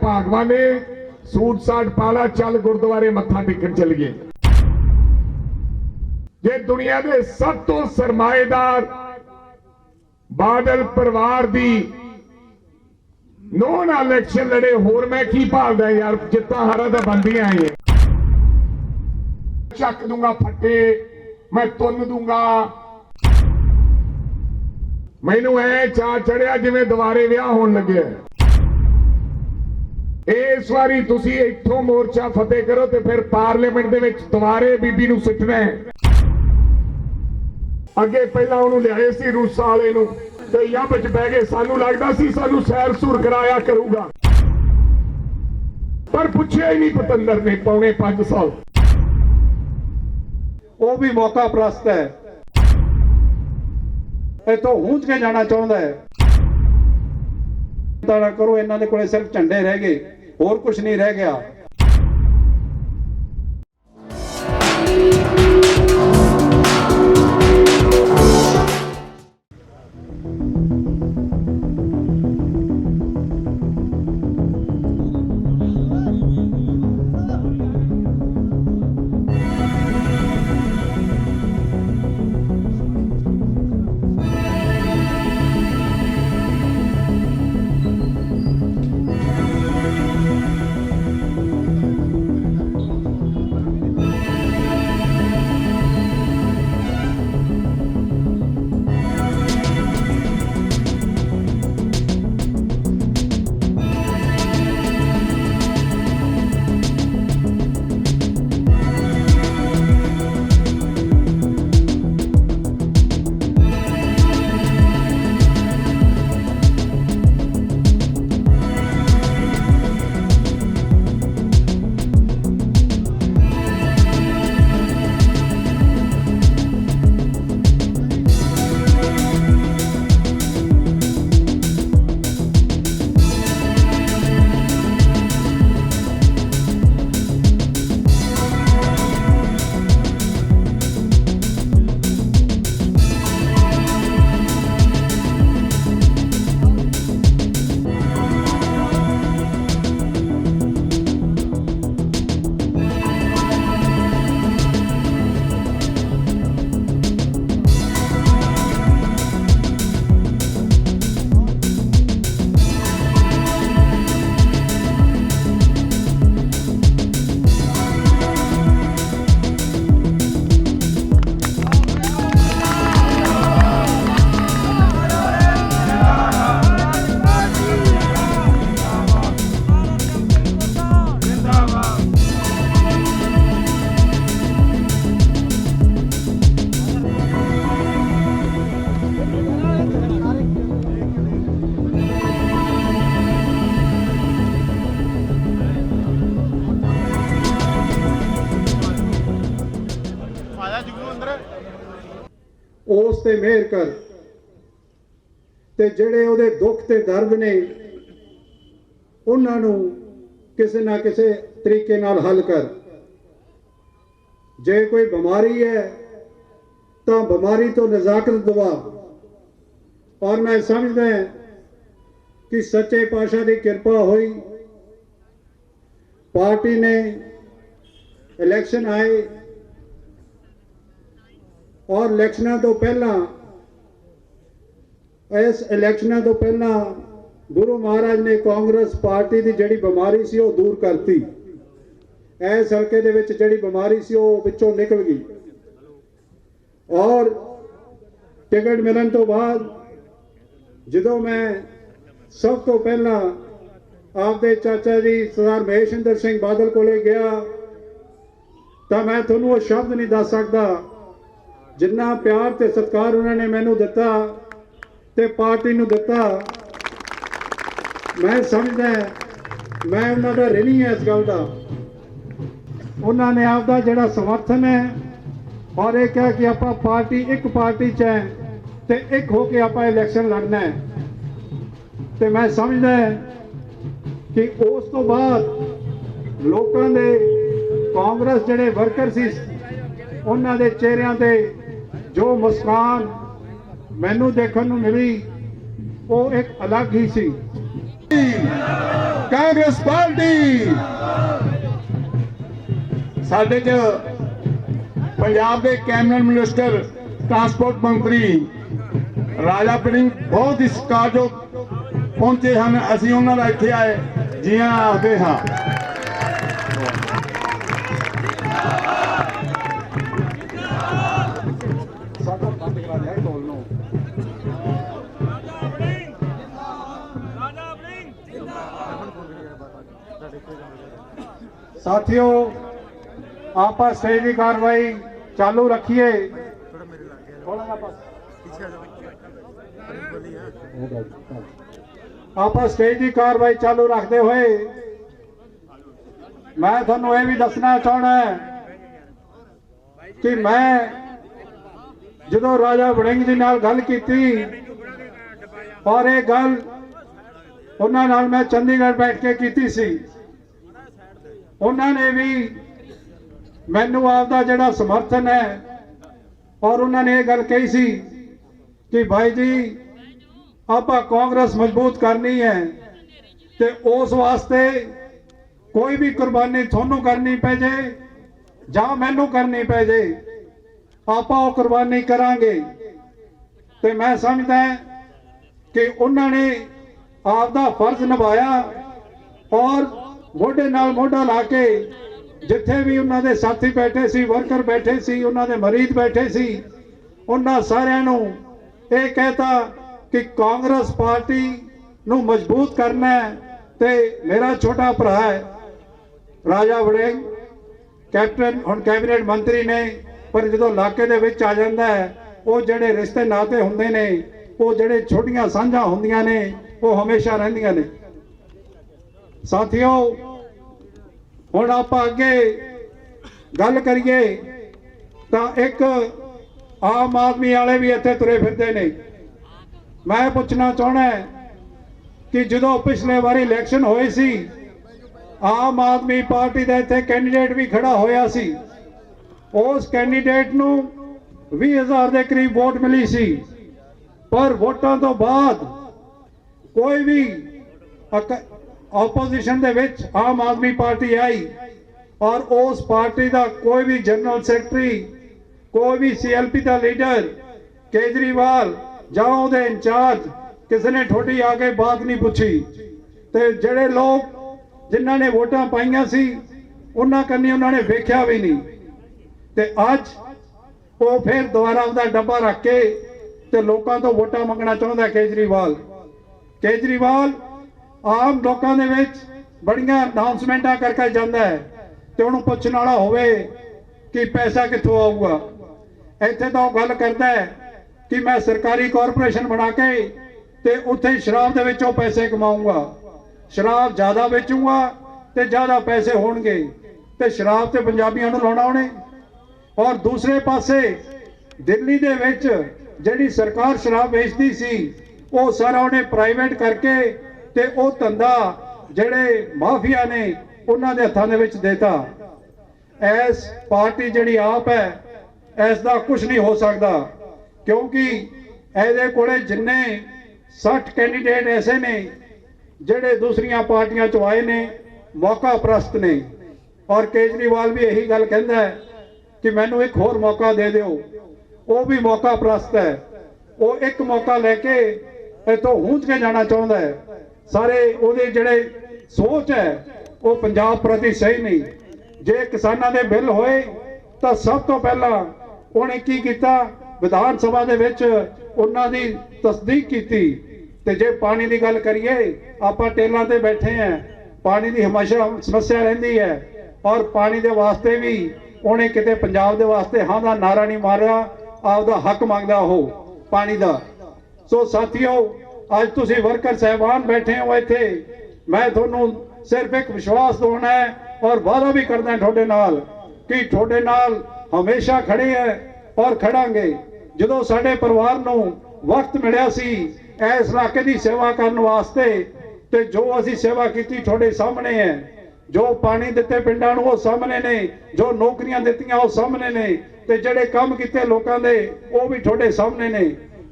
भागवान ने सूट साट पाला चल गुरुद्वारे मत्था टेकन चलिए। जे दुनिया के सब तो सरमाएदार बादल परिवार की नौ ना इलेक्शन लड़े होर मैं की भालदा यार, जित्ता हारा तो बनदियां आई चक दूंगा फट्टे मैं तुन दूंगा। मैनू ऐ चा चढ़िया जिवें दुबारे विआह होण लगे। इस बारी तुसी इत्थों मोर्चा फतेह करो तो फिर पार्लीमेंट दे विच दुबारे बीबी नूं सिटना है। अगे पहला उन्होंने लियाए सी रूसा वाले नूं ते यब च बह गए, सानू लगदा सी सानू सैर सूर कराया करूगा, पर पूछया ही नहीं पतंदर ने पौने 5 साल। वो भी मौका प्रस्त है, इतों हूंज के जाना चाहता है। ना करो, इन्होंने कोले सिर्फ झंडे रह गए, होर कुछ नहीं रह गया। उस ते मेहर कर ते जेड़े उहदे दुख ते दर्द ने उन्हां नूं किसे ना किसे तरीके नाल हल कर। जे कोई बीमारी है तो बीमारी तो नजाकत दवा। और मैं समझदा कि सच्चे पातशाह की कृपा हुई, पार्टी ने इलेक्शन आए और इलेक्शनों तो पहला इस इलेक्शनों तो पहला गुरु महाराज ने कांग्रेस पार्टी की जिहड़ी बीमारी सी वो दूर करती। इस हल्के दे विच जिहड़ी बीमारी सी वो विचों निकल गई। और टिकट मिलने तो बाद जदों मैं सब तो पहला आपके चाचा जी सरदार महेशिंदर सिंह बादल कोले गया तो मैं तुहानूं वो शब्द नहीं दस सकता जिन्ना प्यार ते सत्कार उन्होंने मैनू दिता ते पार्टी नूं दिता। मैं समझदा मैं उन्हां दा ऋणी है इस गल दा। उन्होंने आपका जिहड़ा समर्थन है और ये कहा कि आप पार्टी एक पार्टी च है ते एक होके आप इलेक्शन लड़ना है। तो मैं समझदा कि उस तो बाद लोगों के कांग्रेस जिहड़े वर्कर सी उन्हां दे चेहरिਆਂ ते जो मुस्कान मैनू देखने मिली वो एक अलग ही सी। कांग्रेस पार्टी साडे च पंजाब के कैबिनेट मिनिस्टर ट्रांसपोर्ट मंत्री राजा वड़िंग बहुत ही सत्कारयोग पहुंचे हैं। असीं उन्हां दा इत्थे आए जी आखदे हां। साथियों आप स्टेज की कार्रवाई चालू रखिए। आप स्टेज की कार्रवाई चालू रखते हुए मैं थानू यह भी दसना चाहना है कि मैं जो राजा वड़िंग जी नाल गल की और ये गल उन्हां नाल मैं चंडीगढ़ बैठ के की सी। उन्होंने भी मैनू आपका जिहड़ा समर्थन है और उन्होंने ये गल कही सी कि भाई जी आप कांग्रेस मजबूत करनी है तो उस वास्ते कोई भी कुर्बानी थोनू करनी पै जे जां मैनू करनी पै जे आप कुर्बानी करांगे। तो मैं समझदा कि उन्होंने आपका फर्ज निभाया और मोढे नाल मोढा ला के जिथे भी उन्होंने साथी बैठे सी, वर्कर बैठे सी, उन्होंने मरीज बैठे सी, उन्होंने सारिਆਂ ਨੂੰ ਇਹ कहता कि कांग्रेस पार्टी ਨੂੰ मजबूत करना है। ते मेरा छोटा भरा है राजा वड़िंग कैप्टन हुण कैबिनेट मंत्री ने, पर जो इलाके दे विच आ जाता है वो जिहड़े रिश्ते नाते हुंदे ने वो जिहड़े छोटियां सांझां हुंदियां ने वो हमेशा रहिंदियां ने। साथियों हुण आपां अगे गल करिए तां एक आम आदमी वाले भी इत्थे तुरे फिरदे ने। मैं पुछना चाहना है कि जो पिछले बारी इलैक्शन होए सी आम आदमी पार्टी का इत्थे कैंडीडेट भी खड़ा होया सी, उस कैंडीडेट नूं 20,000 के करीब वोट मिली सी, पर वोटां तो बाद कोई भी ओपोजिशन दे विच आम आदमी पार्टी आई और उस पार्टी का कोई भी जनरल सैकटरी, कोई भी CLP का लीडर, केजरीवाल जाओ दे इंचार्ज किसी ने ठोडी आके बात नहीं पूछी। तो जेडे लोग जिन्होंने वोटां पाइयां सी उन्हां कन्नी उन्होंने वेख्या भी नहीं। तो अज वो फिर दोबारा उसका डब्बा रख के ते लोगों तो वोटां मंगना चाहता केजरीवाल। केजरीवाल आम लोगों के विच बड़ियां अनाउंसमेंटां करके जाता है तो उन्होंने पुछण वाला होवे कि पैसा कित्थों आऊगा। इत्थे तो गल करता है कि मैं सरकारी कॉरपोरेशन बना के ते उत्थे शराब दे विचों पैसे कमाऊंगा, शराब ज़्यादा बेचूंगा तो ज़्यादा पैसे होणगे, ते शराब ते पंजाबियों नूं लाउणा उहने। और दूसरे पासे दिल्ली दे विच जिहड़ी सरकार शराब बेचदी सी वो सारा उन्हें प्राइवेट करके ते वो धंधा जिहड़े माफिया ने उन्हां दे हत्थां दे विच देता। इस पार्टी जिहड़ी आप है इसका कुछ नहीं हो सकता, क्योंकि इहदे कोले जिन्ने 60 कैंडीडेट ऐसे ने जिहड़े दूसरियां पार्टियां चों आए ने मौका प्रस्त ने। और केजरीवाल भी यही गल कहंदा है कि मैनू एक होर मौका दे दिओ। वो भी मौका प्रस्त है, वो एक मौका लेके इतों हूंज के जाना चाहता है। सारे उहदे जिहड़े सोच है वो पंजाब प्रति सही नहीं। जे किसानां दे बिल होए तो सब तो पहला उन्हें की किया, विधान सभा दे विच उन्हां दी तस्दीक की। ते जे पानी की गल करिए आपां टेलां ते बैठे हैं, पानी की हमेशा समस्या रहिंदी है और पानी दे वास्ते भी उन्हें किते पंजाब दे वास्ते हाँ दा नारा नहीं मारिया, आपदा हक मंगदा हो पानी दा। सो साथियों अज तुसीं वर्कर साहबान बैठे हो इत्थे, मैं तुहानूं सिर्फ एक विश्वास दिवाउणा है और वादा भी करदा तुहाडे नाल कि तुहाडे नाल हमेशा खड़े हैं और खड़ांगे। जदों साडे परिवार नूं वक्त मिलिया सी इस इलाके की सेवा करने वास्ते ते जो असी सेवा की तुहाडे सामने है। जो पानी दिते पिंडां नूं वो सामने ने, जो नौकरियां दित्तियां वो सामने ने, ते जिहड़े काम कीते लोकां दे वो भी तुहाडे सामने ने।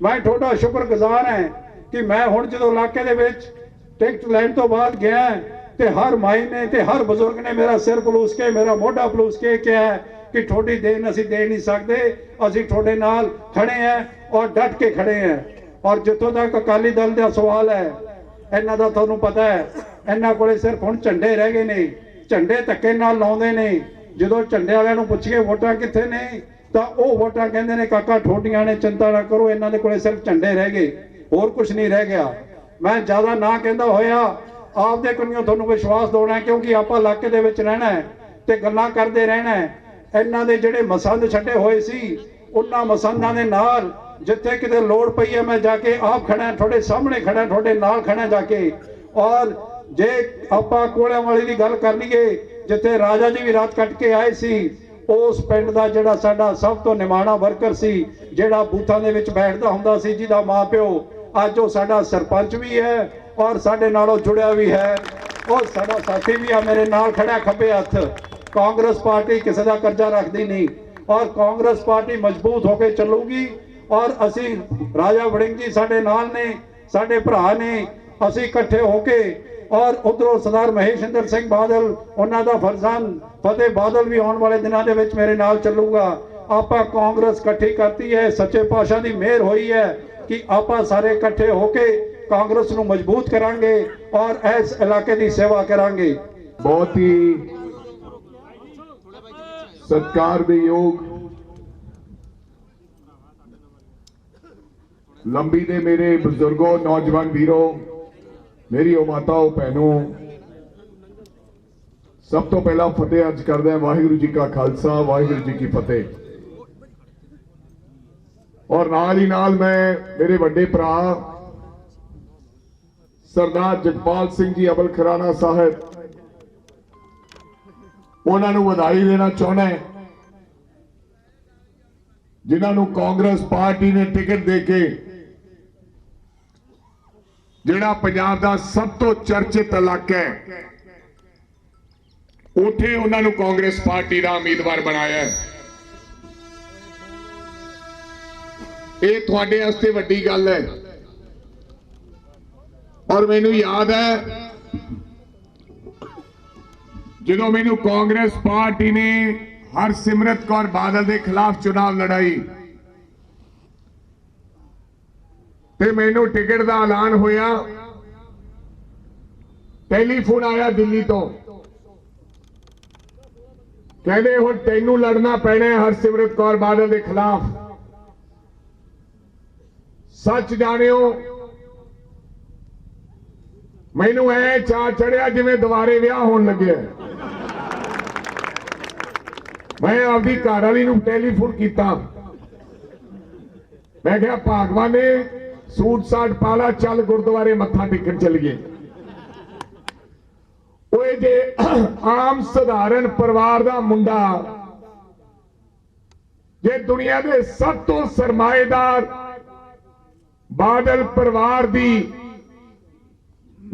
मैं तुहाडा शुक्रगुजार है कि मैं हुण जदों इलाके दे विच टिकट लैण तो बाद गया ਤੇ ਹਰ ਮਾਈ ਨੇ ਤੇ ਹਰ ਬਜ਼ੁਰਗ ਨੇ ਮੇਰਾ ਸਿਰ ਪਲੂਸ ਕੇ, ਮੇਰਾ ਮੋਢਾ ਪਲੂਸ ਕੇ ਕਿਹਾ ਕਿ ਤੁਹਾਡੀ ਦੇਣ ਅਸੀਂ ਦੇ ਨਹੀਂ ਸਕਦੇ, ਅਸੀਂ ਤੁਹਾਡੇ ਨਾਲ ਖੜੇ ਆ ਔਰ ਡਟ ਕੇ ਖੜੇ ਆ। ਔਰ ਜਿੱਥੋਂ ਤੱਕ ਅਕਾਲੀ ਦਲ ਦਾ ਸਵਾਲ ਹੈ, ਇਹਨਾਂ ਦਾ ਤੁਹਾਨੂੰ ਪਤਾ ਹੈ, ਇਹਨਾਂ ਕੋਲੇ ਸਿਰਫ ਹੁਣ ਝੰਡੇ ਰਹਿ ਗਏ ਨੇ। ਝੰਡੇ ਧੱਕੇ ਨਾਲ ਲਾਉਂਦੇ ਨੇ। ਜਦੋਂ ਝੰਡੇ ਵਾਲਿਆਂ ਨੂੰ ਪੁੱਛੀਏ ਵੋਟਾਂ ਕਿੱਥੇ ਨੇ, ਤਾਂ ਉਹ ਵੋਟਾਂ ਕਹਿੰਦੇ ਨੇ ਕਾਕਾ ਠੋਡੀਆਂ ਨੇ, ਚਿੰਤਾ ਨਾ ਕਰੋ, ਇਹਨਾਂ ਦੇ ਕੋਲੇ ਸਿਰਫ ਝੰਡੇ ਰਹਿ ਗਏ, ਹੋਰ ਕੁਝ ਨਹੀਂ ਰਹਿ ਗਿਆ। ਮੈਂ ਜ਼ਿਆਦਾ ਨਾ ਕਹਿੰਦਾ ਹੋਇਆ ਆਪਦੇ ਕੋਲੋਂ ਤੁਹਾਨੂੰ ਵਿਸ਼ਵਾਸ ਦਿਵਾਉਣਾ, ਕਿਉਂਕਿ ਆਪਾਂ ਇਲਾਕੇ ਦੇ ਵਿੱਚ ਰਹਿਣਾ ਹੈ ਤੇ ਗੱਲਾਂ ਕਰਦੇ ਰਹਿਣਾ ਹੈ। ਇਹਨਾਂ ਦੇ ਜਿਹੜੇ ਮਸੰਦ ਛੱਡੇ ਹੋਏ ਸੀ, ਉਹਨਾਂ ਮਸੰਦਾਂ ਦੇ ਨਾਲ ਜਿੱਥੇ ਕਿਤੇ ਲੋੜ ਪਈ ਹੈ, ਮੈਂ ਜਾ ਕੇ ਆਪ ਖੜਾ, ਤੁਹਾਡੇ ਸਾਹਮਣੇ ਖੜਾ, ਤੁਹਾਡੇ ਨਾਲ ਖੜਾ ਜਾ ਕੇ। ਔਰ ਜੇ ਆਪਾਂ ਕੋਲਿਆਂ ਵਾਲੀ ਦੀ ਗੱਲ ਕਰ ਲਈਏ, ਜਿੱਥੇ ਰਾਜਾ ਜੀ ਵੀ ਰਾਤ ਕੱਟ ਕੇ ਆਏ ਸੀ, ਉਸ ਪਿੰਡ ਦਾ ਜਿਹੜਾ ਸਾਡਾ ਸਭ ਤੋਂ ਨਿਮਾਣਾ ਵਰਕਰ ਸੀ, ਜਿਹੜਾ ਬੂਥਾਂ ਦੇ ਵਿੱਚ ਬੈਠਦਾ ਹੁੰਦਾ ਸੀ, ਜਿਹਦਾ ਮਾਂ ਪਿਓ ਅੱਜ ਉਹ ਸਾਡਾ ਸਰਪੰਚ ਵੀ ਹੈ ਔਰ ਸਾਡੇ ਨਾਲੋਂ ਜੁੜਿਆ ਵੀ ਹੈ, ਉਹ ਸਾਡਾ ਸਾਥੀ ਵੀ ਆ, ਮੇਰੇ ਨਾਲ ਖੜਾ ਖੱਬੇ ਹੱਥ। ਕਾਂਗਰਸ ਪਾਰਟੀ ਕਿਸੇ ਦਾ ਕਰਜ਼ਾ ਰੱਖਦੀ ਨਹੀਂ ਔਰ ਕਾਂਗਰਸ ਪਾਰਟੀ ਮਜ਼ਬੂਤ ਹੋ ਕੇ ਚੱਲੂਗੀ। ਔਰ ਅਸੀਂ ਰਾਜਾ ਵੜਿੰਗ ਜੀ ਸਾਡੇ ਨਾਲ ਨੇ, ਸਾਡੇ ਭਰਾ ਨੇ, ਅਸੀਂ ਇਕੱਠੇ ਹੋ ਕੇ। ਔਰ ਉਧਰੋਂ ਸਰਦਾਰ ਮਹੇਸ਼ਿੰਦਰ ਸਿੰਘ ਬਾਦਲ, ਉਹਨਾਂ ਦਾ ਫਰਜ਼ੰਦ ਫਤਿਹ ਬਾਦਲ ਵੀ ਆਉਣ ਵਾਲੇ ਦਿਨਾਂ ਦੇ ਵਿੱਚ ਮੇਰੇ ਨਾਲ ਚੱਲੂਗਾ। ਆਪਾਂ ਕਾਂਗਰਸ ਇਕੱਠੀ ਕਰਤੀ ਹੈ, ਸੱਚੇ ਪਾਤਸ਼ਾਹ ਦੀ ਮਿਹਰ ਹੋਈ ਹੈ ਕਿ ਆਪਾਂ ਸਾਰੇ ਇਕੱਠੇ ਹੋ ਕੇ ਕਾਂਗਰਸ ਨੂੰ ਮਜ਼ਬੂਤ ਕਰਾਂਗੇ ਔਰ ਇਸ ਇਲਾਕੇ ਦੀ ਸੇਵਾ ਕਰਾਂਗੇ। बहुत ही सत्कार ਦੇ ਯੋਗ लंबी ਦੇ मेरे बुजुर्गों, नौजवान वीरों, मेरी माताओं, भैनों, सब तो पहला फतेह अर्ज करदा है वाहिगुरू जी का खालसा, वाहिगुरू जी की फतेह। और नाल ही नाल मैं मेरे बड़े भरा सरदार जगपाल सिंह जी अबल खराना साहब उन्होंने बधाई देना चाहना है, जिन्होंने कांग्रेस पार्टी ने टिकट देके ਜਿਹੜਾ ਪੰਜਾਬ ਦਾ ਸਭ ਤੋਂ ਚਰਚਿਤ ਇਲਾਕਾ ਹੈ, ਉੱਥੇ ਉਹਨਾਂ ਨੂੰ ਕਾਂਗਰਸ ਪਾਰਟੀ ਦਾ ਉਮੀਦਵਾਰ ਬਣਾਇਆ ਹੈ। ਇਹ ਤੁਹਾਡੇ ਵਾਸਤੇ ਵੱਡੀ ਗੱਲ ਹੈ। ਔਰ ਮੈਨੂੰ ਯਾਦ ਹੈ ਜਦੋਂ ਮੈਨੂੰ ਕਾਂਗਰਸ ਪਾਰਟੀ ਨੇ ਹਰਸਿਮਰਤ ਕੌਰ ਬਾਦਲ ਦੇ ਖਿਲਾਫ ਚੁਣਾਵ ਲੜਾਈ ਤੇ ਮੈਨੂੰ ਟਿਕਟ ਦਾ ਐਲਾਨ ਹੋਇਆ, ਟੈਲੀਫੋਨ ਆਇਆ ਦਿੱਲੀ ਤੋਂ, ਕਹਿੰਦੇ ਹੁਣ ਤੈਨੂੰ ਲੜਨਾ ਪੈਣਾ ਹੈ ਹਰਸਿਮਰਤ ਕੌਰ ਬਾਦਲ ਦੇ ਖਿਲਾਫ। ਸੱਚ ਜਾਣਿਓ, ਮੈਨੂੰ ਐ ਚਾਅ ਚੜਿਆ ਜਿਵੇਂ ਦੁਬਾਰੇ ਵਿਆਹ ਹੋਣ ਲੱਗਿਆ। ਮੈਂ ਆਪਦੀ ਘਰ ਵਾਲੀ ਨੂੰ ਟੈਲੀਫੋਨ ਕੀਤਾ, ਮੈਂ ਕਿਹਾ ਭਾਗਵਾਨ ਨੇ सूट साट पाला, चल गुरुद्वारे मत्था टेकन चलिए। जे आम साधारण परिवार का मुंडा जे दुनिया के सब तो सरमाएदार बादल परिवार की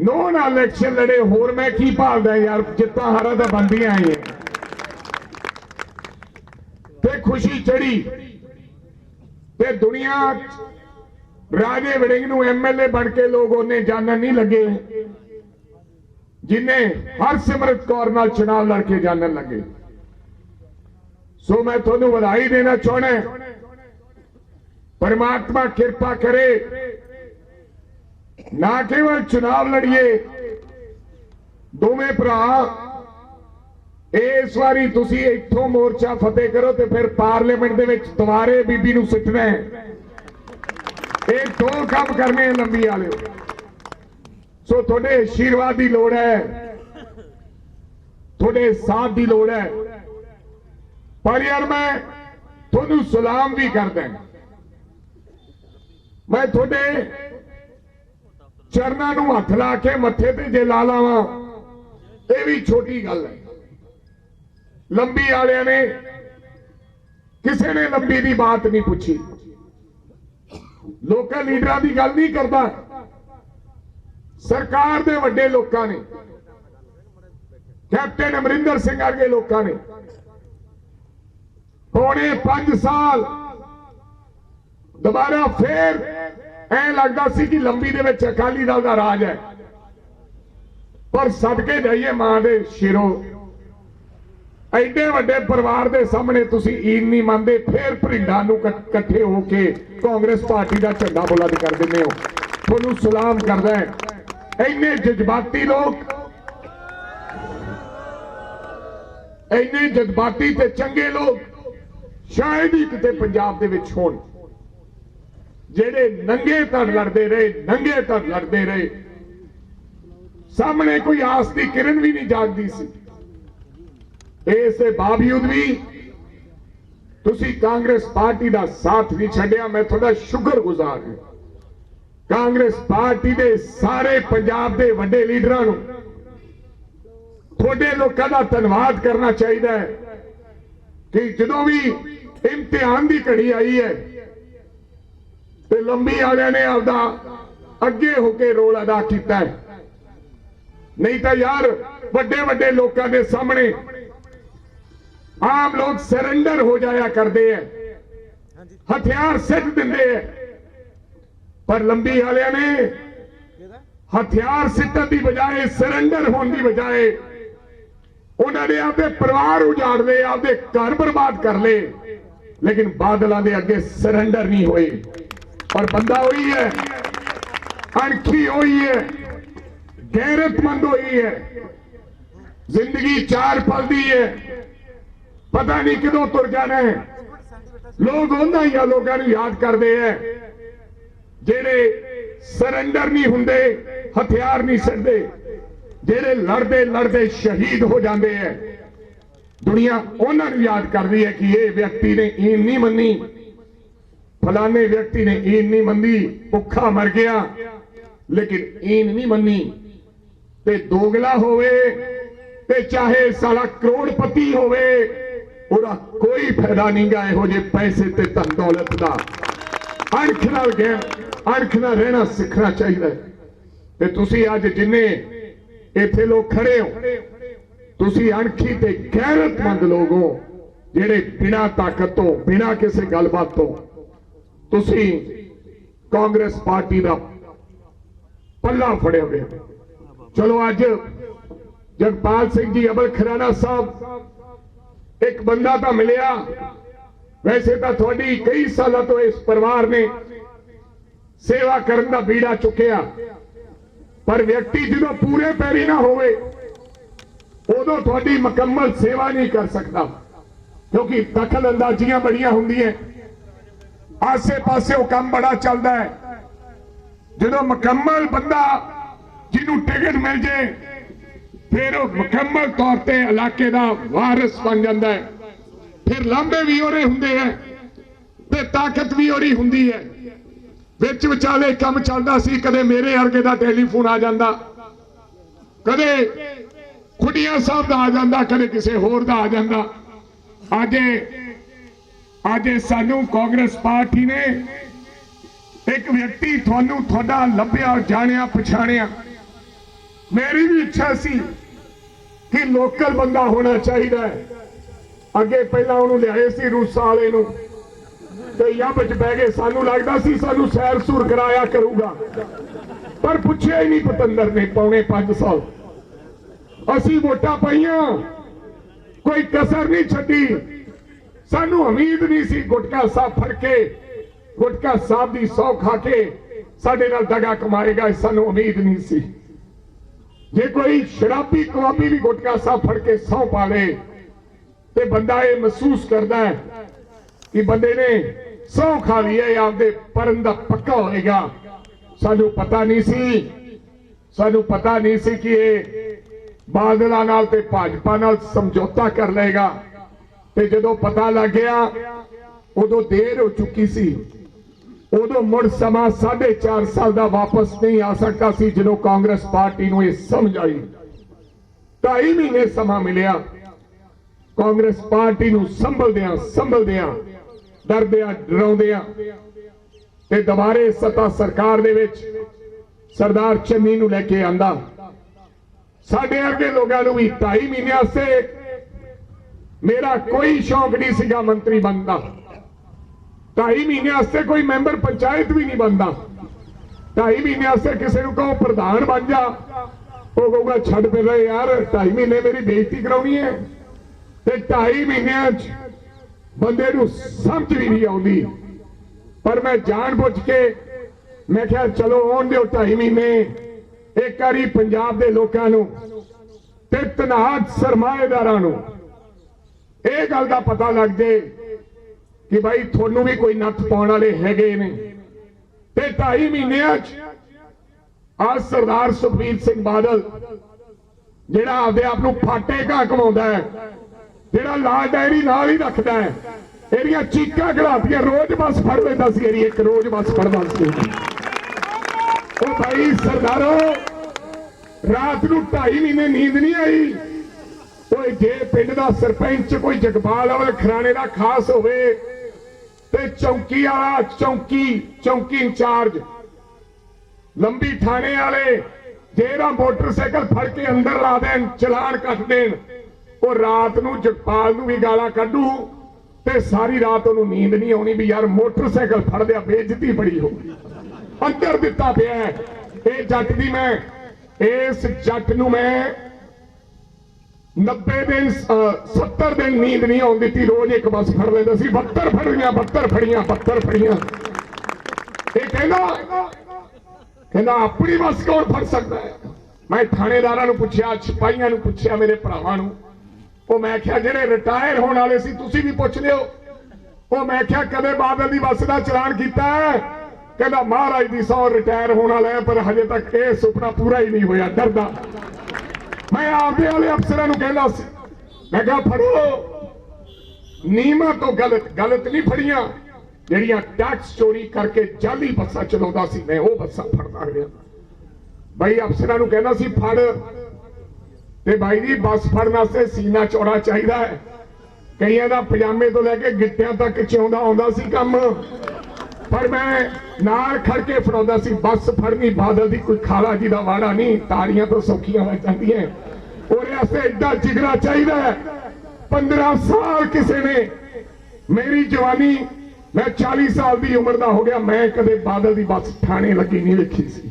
नौ नाल इलेक्शन लड़े, होर मैं की भालदा यार, जित्तां हारां तां बनदियां ही ते खुशी चढ़ी ते दुनिया राजे वड़िंग नूं एमएलए बन के लोग उन्हें जानन नहीं लगे जिन्हें हरसिमरत कौर नाल चुनाव लड़के जानन लगे। सो मैं तुहानूं बधाई देना चाहना, परमात्मा कृपा करे ना केवल चुनाव लड़िए दोवें भरा, इस बारी तुसीं इत्थों मोर्चा फतेह करो तो फिर पार्लीमेंट दे विच दुबारे बीबी नूं सुटना है। ये दो काम करने लंबी वाले। सो थोड़े आशीर्वाद की लोड़ है, थोड़े साथ की लोड़ है। पर यार मैं थोनू सलाम भी कर दें, मैं थोड़े चरणों नूं हथ ला के मत्थे ते जे ला लावां, ये भी छोटी गल है। लंबी वाले ने किसी ने लंबी की बात नहीं पूछी, लोकल लीडर की गल नहीं करता, सरकार के वड्डे लोगों ने, कैप्टन अमरिंदर सिंह वर्गे लोगों ने पौने 5 साल दोबारा फिर ऐ लगता सी कि लंबी दे विच अकाली दल दा राज है। पर सदके जाइए मां दे शिरो, एडे वड्डे परिवार दे सामने तुसी ईन नहीं मंनदे, फिर भरिंडां नूं इकट्ठे होके कांग्रेस पार्टी का झंडा बुलंद कर दिंदे हो। तुहानूं सलाम करदा है। इन्ने जज्बाती लोग, इन्ने जज्बाती ते चंगे लोग शायद ही किते पंजाब दे विच होण, ਜਿਹੜੇ ਨੰਗੇ ਧੜ ਲੜਦੇ ਰਹੇ, ਨੰਗੇ ਧੜ ਲੜਦੇ ਰਹੇ, ਸਾਹਮਣੇ ਕੋਈ ਆਸ ਦੀ ਕਿਰਨ ਵੀ ਨਹੀਂ ਜਾਗਦੀ ਸੀ। ਇਸ ਦੇ ਬਾਵਜੂਦ ਵੀ ਤੁਸੀਂ ਕਾਂਗਰਸ ਪਾਰਟੀ ਦਾ ਸਾਥ ਨਹੀਂ ਛੱਡਿਆ। ਮੈਂ ਤੁਹਾਡਾ ਸ਼ੁਕਰਗੁਜ਼ਾਰ ਹਾਂ। ਕਾਂਗਰਸ ਪਾਰਟੀ ਦੇ ਸਾਰੇ ਪੰਜਾਬ ਦੇ ਵੱਡੇ ਲੀਡਰਾਂ ਨੂੰ ਤੁਹਾਡੇ ਲੋਕਾਂ ਦਾ ਧੰਨਵਾਦ ਕਰਨਾ ਚਾਹੀਦਾ ਹੈ ਕਿ ਜਦੋਂ ਵੀ ਇਮਤਿਹਾਨ ਦੀ ਘੜੀ ਆਈ ਹੈ ਤੇ ਲੰਬੀ ਵਾਲਿਆਂ ਨੇ ਆਪਦਾ ਅੱਗੇ ਹੋ ਕੇ ਰੋਲ ਅਦਾ ਕੀਤਾ ਹੈ। ਨਹੀਂ ਤਾਂ ਯਾਰ ਵੱਡੇ ਵੱਡੇ ਲੋਕਾਂ ਦੇ ਸਾਹਮਣੇ ਆਮ ਲੋਕ ਸਰੈਂਡਰ ਹੋ ਜਾਇਆ ਕਰਦੇ ਐ, ਹਥਿਆਰ ਸਿੱਟ ਦਿੰਦੇ ਐ, ਪਰ ਲੰਬੀ ਵਾਲਿਆਂ ਨੇ ਹਥਿਆਰ ਸਿੱਟਣ ਦੀ ਬਜਾਏ, ਸਰੈਂਡਰ ਹੋਣ ਦੀ ਬਜਾਏ ਉਹਨਾਂ ਨੇ ਆਪਦੇ ਪਰਿਵਾਰ ਉਜਾੜ ਲਏ, ਆਪਦੇ ਘਰ ਬਰਬਾਦ ਕਰ ਲਏ, ਲੇਕਿਨ ਬਾਦਲਾਂ ਦੇ ਅੱਗੇ ਸਰੈਂਡਰ ਨਹੀਂ ਹੋਏ। और बंदा वही है, अणखी वही है, गैरतमंद वही है। जिंदगी चार पल दी है, पता नहीं किदों तुर जाना है। लोग उन्हां ही लोगों को याद करते हैं जेड़े सरेंडर नहीं हुंदे, हथियार नहीं छड्डदे, जेड़े लड़ते लड़ते शहीद हो जाते हैं। दुनिया उन्हां को याद करती है कि ये व्यक्ति ने ईन नहीं मन्नी, फलाने व्यक्ति ने ईन नहीं मनी, भुखा मर गया, लेकिन ईन नहीं मनी। ते दोगला होवे ते चाहे साला करोड़पति होवे, उहदा कोई फायदा नहीं गा इहो जे पैसे ते धन दौलत दा। अणख नाल अणख नाल रहना सीखना चाहिए। ते तुसी अज जिन्ने इत्थे लोग खड़े हो, तुसी अणखी ते गैरतमंद लोग हो, जेड़े बिना ताकत तो, बिना किसी गलबात तो तुसी कांग्रेस पार्टी का पल्ला फड़े हुए। चलो अज जगपाल सिंह जी अमल खराना साहब एक बंदा तो मिलिया, वैसे तो थोड़ी कई साल तो इस परिवार ने सेवा करने का बीड़ा चुकिया, पर व्यक्ति जो पूरे पैरी ना होवे उदों थोड़ी मुकम्मल सेवा नहीं कर सकता, क्योंकि दखल अंदाजियां बड़ियां होंदियां, आसे पासे वो काम बड़ा चलता है। जो मुकम्मल बंदा जिन्हों टिकट मिल जाए फिर वो मुकम्मल तौर पर इलाके का वारिस बन जाता है। फिर लांबे भी ओरे होंगे हैं ते ताकत भी ओरी होंगी है। विच विचाले काम चलता सी, कदे मेरे अर्गे का टेलीफोन आ जाता, कदे खुडिया साहब का आ जाता, कदे किसी होर का आ जाता। आज सानू कांग्रेस पार्टी ने एक व्यक्ति थानू थोड़ा लभ्या, जानिया, पछाणिया। मेरी भी इच्छा सी कि लोकल बंदा होना चाहिए। अगे पहला उन्होंने लियाए सी रूसा वाले नूं ते यब च बह गए, सानू लगदा सी सानू सैर सूर कराया करूगा, पर पुछया ही नहीं पतंदर ने। पौने 5 साल असी वोटां पाईयां, कोई कसर नहीं छड्डी। सानू उम्मीद नहीं सी गुटका साहब फड़ के, गुटका साहब की सौ खा के साडे नाल दगा कमाएगा, सानू उम्मीद नहीं सी। जे कोई शराबी कबाबी भी गुटका साहब फड़ के सौ पा ले तो बंदा ये महसूस करता है कि बंदे ने सौ खा ली है, आपदे परन दा पक्का होएगा। सानू पता नहीं सी, सानू पता नहीं सी कि ये बादलों नाल ते भाजपा नाल समझौता कर लेगा। ते जदों पता लग गया उदों देर हो चुकी सी। उदों मुड़ समा 4.5 साल का वापस नहीं आ सकता सी। जदों कांग्रेस पार्टी नूं ये समझ आई, 2.5 महीने समा मिलिया कांग्रेस पार्टी नूं संभलदियां डरदियां डराउंदियां ते दोबारे सत्ता सरकार दे विच सरदार चन्नी नूं लेके आंदा। साडे वर्गे लोगों नूं भी 2.5 महीने से मेरा कोई शौक नहीं सीगा मंत्री बनता। 2.5 महीने से कोई मैंबर पंचायत भी नहीं बनता। 2.5 महीने से किसी को कहो प्रधान बन जा, ਉਹ ਕਹੂਗਾ ਛੱਡ ਫਿਰ ਯਾਰ 2.5 ਮਹੀਨੇ ਮੇਰੀ ਬੇਇੱਜ਼ਤੀ ਕਰਾਉਣੀ ਹੈ। ਤੇ 2.5 ਮਹੀਨਿਆਂ 'ਚ ਬੰਦੇ ਨੂੰ ਸਮਝ ਵੀ ਨਹੀਂ ਆਉਂਦੀ। ਪਰ ਮੈਂ ਜਾਣ ਬੁੱਝ ਕੇ ਮੈਂ ਕਿਹਾ ਚਲੋ ਆਉਣ ਦਿਓ 2.5 ਮਹੀਨੇ, ਇੱਕ ਵਾਰੀ ਪੰਜਾਬ ਦੇ ਲੋਕਾਂ ਨੂੰ ਤੇ ਤਨਾਹਤ ਸਰਮਾਏਦਾਰਾਂ ਨੂੰ ਇਹ ਗੱਲ ਦਾ ਪਤਾ ਲੱਗ ਜੇ ਕਿ ਭਾਈ ਤੁਹਾਨੂੰ ਵੀ ਕੋਈ ਨੱਥ ਪਾਉਣ ਵਾਲੇ ਹੈਗੇ ਨੇ। ਤੇ 2.5 ਮਹੀਨਿਆਂ 'ਚ ਆ ਸਰਦਾਰ ਸੁਖਬੀਰ ਸਿੰਘ ਬਾਦਲ ਜਿਹੜਾ ਆਪਦੇ ਆਪ ਨੂੰ ਫਾਟੇ ਘਾ ਕਮਾਉਂਦਾ ਹੈ, ਜਿਹੜਾ ਲਾਲ ਡਾਇਰੀ ਨਾਲ ਹੀ ਰੱਖਦਾ ਹੈ, ਇਹਦੀਆਂ ਚੀਕਾਂ ਘੜਾਤੀਆਂ। ਰੋਜ਼ ਬੱਸ ਫੜ ਲੈਂਦਾ ਸੀ, ਇਹਦੀ ਇੱਕ ਰੋਜ਼ ਬੱਸ ਫੜਦਾ ਸੀ। ਉਹ ਭਾਈ ਸਰਦਾਰੋ ਰਾਤ ਨੂੰ 2.5 ਮਹੀਨੇ ਨੀਂਦ ਨਹੀਂ ਆਈ। ਓਏ ਜੇ ਪਿੰਡ ਦਾ ਸਰਪੰਚ ਕੋਈ ਜਗਪਾਲ ਵਾਲੇ ਖਰਾਣੇ ਦਾ ਖਾਸ ਹੋਵੇ ਤੇ ਚੌਂਕੀ ਵਾਲਾ ਚੌਂਕੀ ਇੰਚਾਰਜ ਲੰਬੀ ਥਾਣੇ ਵਾਲੇ ਜਿਹੜਾ ਮੋਟਰਸਾਈਕਲ ਫੜ ਕੇ ਅੰਦਰ ਲਾ ਦੇਣ, ਚਲਾਨ ਕੱਟ ਦੇਣ, ਉਹ ਰਾਤ ਨੂੰ ਜਗਪਾਲ ਨੂੰ ਵੀ ਗਾਲਾਂ ਕੱਢੂ ਤੇ ਸਾਰੀ ਰਾਤ ਉਹਨੂੰ ਨੀਂਦ ਨਹੀਂ ਆਉਣੀ ਵੀ ਯਾਰ ਮੋਟਰਸਾਈਕਲ ਫੜ ਲਿਆ, ਬੇਇੱਜ਼ਤੀ ਬੜੀ ਹੋ ਗਈ। ਅੰਦਰ ਦਿੱਤਾ ਪਿਆ ਇਹ ਜੱਟ ਦੀ। ਮੈਂ ਇਸ ਜੱਟ ਨੂੰ ਮੈਂ 90 ਦਿਨ 70 ਦਿਨ ਨੀਂਦ ਨਹੀਂ ਆਉਣ ਦਿੱਤੀ। ਰੋਜ਼ ਇੱਕ ਬੱਸ ਫੜ ਲੈਂਦਾ ਸੀ। 72 ਫੜੀਆਂ। ਇਹ ਕਹਿੰਦਾ ਆਪਣੀ ਬੱਸ ਕੌਣ ਫੜ ਸਕਦਾ ਹੈ। ਮੈਂ ਥਾਣੇਦਾਰਾਂ ਨੂੰ ਪੁੱਛਿਆ, ਸਿਪਾਹੀਆਂ ਨੂੰ ਪੁੱਛਿਆ, ਮੇਰੇ ਭਰਾਵਾਂ ਨੂੰ। ਉਹ ਮੈਂ ਕਿਹਾ ਜਿਹੜੇ ਰਿਟਾਇਰ ਹੋਣ ਵਾਲੇ ਸੀ ਤੁਸੀਂ ਵੀ ਪੁੱਛ ਲਿਓ। ਉਹ ਮੈਂ ਕਿਹਾ ਕਦੇ ਬਾਦਲ ਦੀ ਬੱਸ ਦਾ ਚਲਾਨ ਕੀਤਾ ਹੈ? ਕਹਿੰਦਾ ਮਹਾਰਾਜ ਦੀ ਸੌ ਰਿਟਾਇਰ ਹੋਣ ਵਾਲਾ ਹੈ ਪਰ ਹਜੇ ਤੱਕ ਇਹ ਸੁਪਨਾ ਪੂਰਾ ਹੀ ਨਹੀਂ ਹੋਇਆ, ਡਰਦਾ। ਮੈਂ ਆਪਦੇ ਵਾਲੇ ਅਫਸਰਾਂ ਨੂੰ ਕਹਿੰਦਾ ਸੀ, ਮੈਂ ਕਿਹਾ ਫੜੋ ਨੀਮਾਂ ਤੋਂ ਗਲਤ ਨਹੀਂ ਫੜੀਆਂ, ਜਿਹੜੀਆਂ ਟੈਕਸ ਚੋਰੀ ਕਰਕੇ ਜਾਲੀ ਬੱਸਾਂ ਚਲਾਉਂਦਾ ਸੀ ਮੈਂ ਉਹ ਬੱਸਾਂ ਫੜਦਾ ਰਿਹਾ। ਬਾਈ ਅਫਸਰਾਂ ਨੂੰ ਕਹਿੰਦਾ ਸੀ ਫੜ, ਤੇ ਬਾਈ ਜੀ ਬੱਸ ਫੜਨ ਵਾਸਤੇ ਸੀਨਾ ਚੌੜਾ ਚਾਹੀਦਾ ਹੈ। ਕਈਆਂ ਦਾ ਪਜਾਮੇ ਤੋਂ ਲੈ ਕੇ ਗਿੱਟਿਆਂ ਤੱਕ ਚਿਉਂਦਾ ਆਉਂਦਾ ਸੀ ਕੰਮ, ਪਰ ਮੈਂ ਨਾਲ ਖੜ ਕੇ ਫੜਾਉਂਦਾ ਸੀ। ਬੱਸ ਫੜਨੀ ਬਾਦਲ ਦੀ ਕੋਈ ਖਾਲਾ ਜੀ ਦਾ ਵਾੜਾ ਨਹੀਂ, ਤਾੜੀਆਂ ਤੋਂ ਸੌਖੀਆਂ ਹੋ ਜਾਂਦੀਆਂ। ਉਹਦੇ ਵਾਸਤੇ ਐਡਾ ਜਿਗਰਾ ਚਾਹੀਦਾ ਹੈ। 15 ਸਾਲ ਕਿਸੇ ਨੇ ਮੇਰੀ ਜਵਾਨੀ, ਮੈਂ 40 ਸਾਲ ਦੀ ਉਮਰ ਦਾ ਹੋ ਗਿਆ, ਮੈਂ ਕਦੇ ਬਾਦਲ ਦੀ ਬੱਸ ਠਾਣੇ ਲੱਗੀ ਨਹੀਂ ਵੇਖੀ ਸੀ।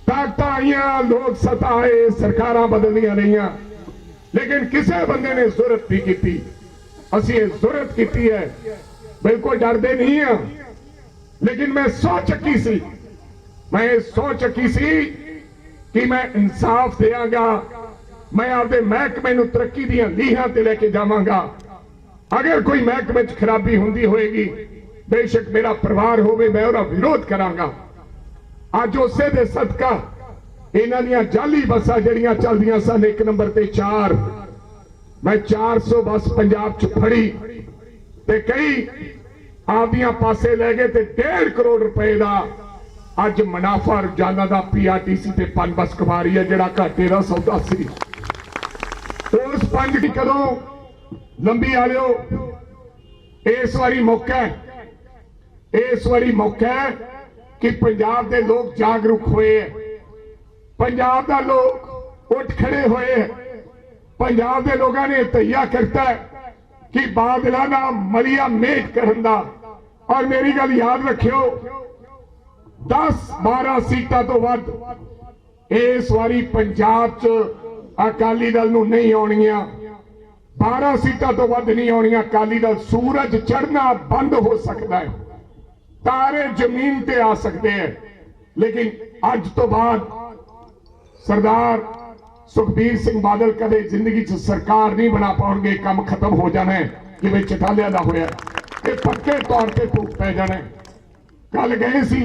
ਤਾਕਤਾਂ ਆਈਆਂ, ਲੋਕ ਸੱਤਾ ਆਏ, ਸਰਕਾਰਾਂ ਬਦਲਦੀਆਂ ਰਹੀਆਂ, ਲੇਕਿਨ ਕਿਸੇ ਬੰਦੇ ਨੇ ਜ਼ੁਰਤ ਨਹੀਂ ਕੀਤੀ। ਅਸੀਂ ਇਹ ਜ਼ੁਰਤ ਕੀਤੀ ਹੈ, ਬਿਲਕੁਲ ਡਰਦੇ ਨਹੀਂ ਹਾਂ। ਲੇਕਿਨ ਮੈਂ ਸੋਚ ਚੱਕੀ ਸੀ ਕਿ ਮੈਂ ਇਨਸਾਫ ਦੇਵਾਂਗਾ, ਮੈਂ ਆਪਦੇ ਮਹਿਕਮੇ ਨੂੰ ਤਰੱਕੀ ਦੀਆਂ ਲੀਹਾਂ ਤੇ ਲੈ ਕੇ ਜਾਵਾਂਗਾ। ਅਗਰ ਕੋਈ ਮਹਿਕਮੇ 'ਚ ਖਰਾਬੀ ਹੁੰਦੀ ਹੋਏਗੀ, ਬੇਸ਼ੱਕ ਮੇਰਾ ਪਰਿਵਾਰ ਹੋਵੇ, ਮੈਂ ਉਹਦਾ ਵਿਰੋਧ ਕਰਾਂਗਾ। ਅੱਜ ਉਸੇ ਦੇ ਸਦਕਾ ਇਹਨਾਂ ਦੀਆਂ ਜਾਲੀ ਬੱਸਾਂ ਜਿਹੜੀਆਂ ਚੱਲਦੀਆਂ ਸਨ 1 ਨੰਬਰ ਤੇ 4, ਮੈਂ 400 ਬੱਸ ਪੰਜਾਬ 'ਚ ਫੜੀ ਤੇ ਕਈ ਆਪਦੀਆਂ ਪਾਸੇ ਲੈ ਗਏ ਤੇ 1.5 ਕਰੋੜ ਰੁਪਏ ਦਾ ਅੱਜ ਮੁਨਾਫਾ ਰੋਜ਼ਾਨਾ ਦਾ PRTC ਤੇ ਪੰਜ ਬੱਸ ਕਮਾ ਰਹੀ ਹੈ, ਜਿਹੜਾ ਘਾਟੇ ਦਾ ਸੌਦਾ ਸੀ। ਉਸ ਪੰਜ ਦੀ ਕਦੋਂ ਲੰਬੀ ਵਾਲਿਓ, ਇਸ ਵਾਰੀ ਮੌਕਾ ਹੈ ਕਿ ਪੰਜਾਬ ਦੇ ਲੋਕ ਜਾਗਰੂਕ ਹੋਏ, ਪੰਜਾਬ ਦਾ ਲੋਕ ਉੱਠ ਖੜੇ ਹੋਏ। ਪੰਜਾਬ ਦੇ ਲੋਕਾਂ ਨੇ ਤਈਆ ਕਰਤਾ ਕਿ ਬਾਦਲਾਂ ਦਾ ਮਲੀਆ ਮੇਟ ਕਰਨ ਦਾ। ਔਰ ਮੇਰੀ ਗੱਲ ਯਾਦ ਰੱਖਿਓ, 10-12 ਸੀਟਾਂ ਤੋਂ ਵੱਧ ਇਸ ਵਾਰੀ ਪੰਜਾਬ 'ਚ ਅਕਾਲੀ ਦਲ ਨੂੰ ਨਹੀਂ ਆਉਣੀਆਂ। 12 ਸੀਟਾਂ ਤੋਂ ਵੱਧ ਨਹੀਂ ਆਉਣੀਆਂ। ਅਕਾਲੀ ਦਲ ਸੂਰਜ ਚੜ੍ਹਨਾ ਬੰਦ ਹੋ ਸਕਦਾ ਹੈ, ਤਾਰੇ ਜ਼ਮੀਨ ਤੇ ਆ ਸਕਦੇ ਹੈ, ਲੇਕਿਨ ਅੱਜ ਤੋਂ ਬਾਅਦ ਸਰਦਾਰ ਸੁਖਬੀਰ ਸਿੰਘ ਬਾਦਲ ਕਦੇ ਜ਼ਿੰਦਗੀ 'ਚ ਸਰਕਾਰ ਨਹੀਂ ਬਣਾ ਪਾਉਣਗੇ। ਕੰਮ ਖਤਮ ਹੋ ਜਾਣਾ ਹੈ, ਜਿਵੇਂ ਚਟਾਲਿਆਂ ਦਾ ਹੋਇਆ। ਇਹ ਪੱਕੇ ਤੌਰ ਤੇ ਫੂਕ ਪੈ ਜਾਣਾ। ਕੱਲ ਗਏ ਸੀ,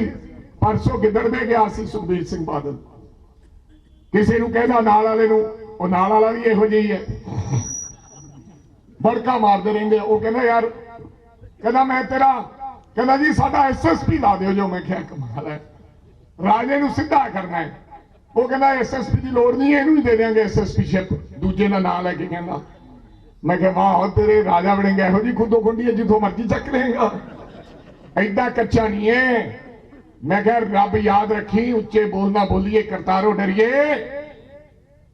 ਪਰਸੋਂ ਗਿੱਦੜਵੇ ਗਿਆ ਸੀ ਸੁਖਬੀਰ ਸਿੰਘ ਬਾਦਲ। ਕਿਸੇ ਨੂੰ ਕਹਿੰਦਾ ਨਾਲ ਵਾਲੇ ਨੂੰ, ਉਹ ਨਾਲ ਵਾਲਾ ਵੀ ਇਹੋ ਜਿਹੀ ਹੈ, ਬੜਕਾ ਮਾਰਦੇ ਰਹਿੰਦੇ। ਉਹ ਕਹਿੰਦਾ ਯਾਰ, ਕਹਿੰਦਾ ਮੈਂ ਤੇਰਾ, ਕਹਿੰਦਾ ਜੀ ਸਾਡਾ SSP ਲਾ ਦਿਓ ਜੋ। ਮੈਂ ਕਿਹਾ ਕਮਾਲ ਹੈ, ਰਾਜੇ ਨੂੰ ਸਿੱਧਾ ਕਰਨਾ ਹੈ। ਉਹ ਕਹਿੰਦਾ SSP ਦੀ ਲੋੜ ਨਹੀਂ, ਇਹਨੂੰ ਹੀ ਦੇ ਦਿਆਂਗੇ SSP-ਸ਼ਿਪ, ਦੂਜੇ ਦਾ ਨਾਂ ਲੈ ਕੇ ਕਹਿੰਦਾ। ਮੈਂ ਕਿਹਾ ਵਾਹ ਤੇਰੇ ਰਾਜਾ ਬਣੇਗਾ, ਇਹੋ ਜੀ ਖੁੱਦੋ ਖੁੰਡੀ ਜਿੱਥੋਂ ਮਰਜ਼ੀ ਚੱਕ ਲਏਗਾ, ਐਡਾ ਕੱਚਾ ਨਹੀਂ ਹੈ। ਮੈਂ ਕਿਹਾ ਰੱਬ ਯਾਦ ਰੱਖੀ, ਉੱਚੇ ਬੋਲਣਾ ਬੋਲੀਏ, ਕਰਤਾਰੋ ਡਰੀਏ।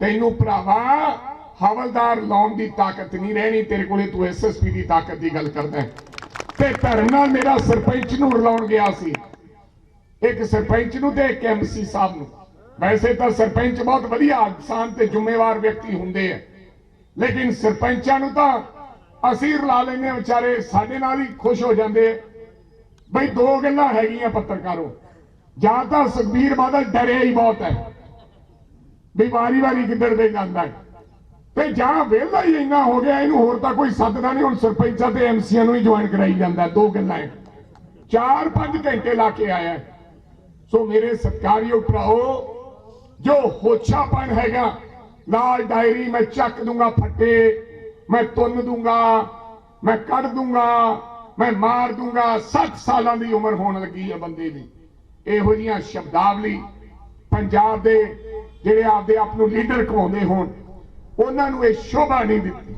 ਤੈਨੂੰ ਭਰਾਵਾ ਹਵਲਦਾਰ ਲਾਉਣ ਦੀ ਤਾਕਤ ਨਹੀਂ ਰਹਿਣੀ ਤੇਰੇ ਕੋਲੇ, ਤੂੰ SSP ਦੀ ਤਾਕਤ ਦੀ ਗੱਲ ਕਰਦਾ। ਤੇ ਧਰਮ ਨਾਲ ਮੇਰਾ ਸਰਪੰਚ ਨੂੰ ਰਲਾਉਣ ਗਿਆ ਸੀ, ਇੱਕ ਸਰਪੰਚ ਨੂੰ ਤੇ ਇੱਕ MC ਸਾਹਿਬ ਨੂੰ। ਵੈਸੇ ਤਾਂ ਸਰਪੰਚ ਬਹੁਤ ਵਧੀਆ ਇਨਸਾਨ ਤੇ ਜ਼ਿੰਮੇਵਾਰ ਵਿਅਕਤੀ ਹੁੰਦੇ ਆ, ਲੇਕਿਨ ਸਰਪੰਚਾਂ ਨੂੰ ਤਾਂ ਅਸੀਂ ਰਲਾ ਲੈਂਦੇ ਵਿਚਾਰੇ ਸਾਡੇ ਨਾਲ ਹੀ ਖੁਸ਼ ਹੋ ਜਾਂਦੇ ਆ। ਬਈ ਦੋ ਗੱਲਾਂ ਹੈਗੀਆਂ ਪੱਤਰਕਾਰੋ, ਜਾਂ ਤਾਂ ਸੁਖਬੀਰ ਬਾਦਲ ਡਰਿਆ ਹੀ ਬਹੁਤ ਹੈ ਵੀ ਵਾਰੀ ਕਿੱਧਰ ਦੇ ਜਾਂਦਾ ਹੈ, ਤੇ ਜਾਂ ਵਿਹਲਾ ਹੀ ਇੰਨਾ ਹੋ ਗਿਆ ਇਹਨੂੰ ਹੋਰ ਤਾਂ ਕੋਈ ਸੱਦਦਾ ਨਹੀਂ, ਹੁਣ ਸਰਪੰਚਾਂ ਤੇ ਐਮਸੀਆਂ ਨੂੰ ਹੀ ਜੁਆਇਨ ਕਰਾਈ ਜਾਂਦਾ। ਦੋ ਗੱਲਾਂ 4-5 ਘੰਟੇ ਲਾ ਕੇ ਆਇਆ। ਸੋ ਮੇਰੇ ਸਤਿਕਾਰਯੋਗ ਭਰਾਓ, ਜੋ ਹੋਛਾਪਨ ਹੈਗਾ ਲਾਲ ਡਾਇਰੀ ਮੈਂ ਚੱਕ ਦੂੰਗਾ ਫੱਟੇ, ਮੈਂ ਤੁੰਨ ਦੂੰਗਾ, ਮੈਂ ਕੱਢ ਦੂੰਗਾ, ਮੈਂ ਮਾਰ ਦੂੰਗਾ, 60 ਸਾਲਾਂ ਦੀ ਉਮਰ ਹੋਣ ਲੱਗੀ ਹੈ ਬੰਦੇ ਦੀ, ਇਹੋ ਜਿਹੀਆਂ ਸ਼ਬਦਾਵਲੀ ਪੰਜਾਬ ਦੇ ਜਿਹੜੇ ਆਪਦੇ ਆਪ ਨੂੰ ਲੀਡਰ ਕਹਾਉਂਦੇ ਹੋਣ ਉਹਨਾਂ ਨੂੰ ਇਹ ਸ਼ੋਭਾ ਨਹੀਂ ਦਿੱਤੀ।